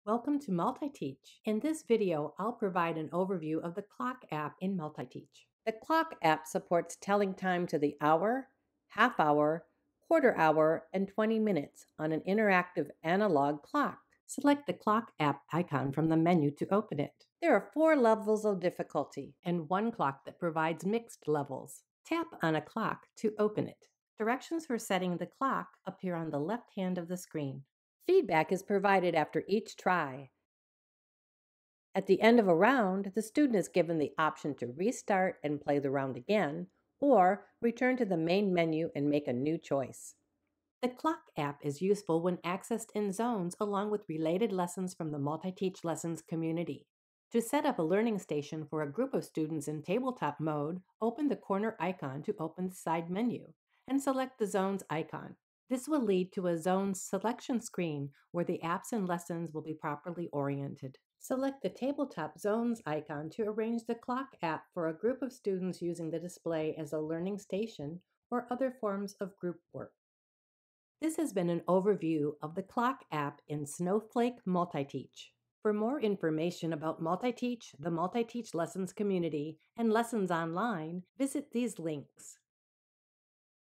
Welcome to MultiTeach. In this video, I'll provide an overview of the Clock app in MultiTeach. The Clock app supports telling time to the hour, half hour, quarter hour, and 20 minutes on an interactive analog clock. Select the Clock app icon from the menu to open it. There are 4 levels of difficulty and one clock that provides mixed levels. Tap on a clock to open it. Directions for setting the clock appear on the left hand of the screen. Feedback is provided after each try. At the end of a round, the student is given the option to restart and play the round again, or return to the main menu and make a new choice. The Clock app is useful when accessed in zones along with related lessons from the MultiTeach Lessons community. To set up a learning station for a group of students in tabletop mode, open the corner icon to open the side menu and select the zones icon. This will lead to a zones selection screen where the apps and lessons will be properly oriented. Select the tabletop zones icon to arrange the Clock app for a group of students using the display as a learning station or other forms of group work. This has been an overview of the Clock app in Snowflake MultiTeach. For more information about MultiTeach, the MultiTeach Lessons community, and lessons online, visit these links.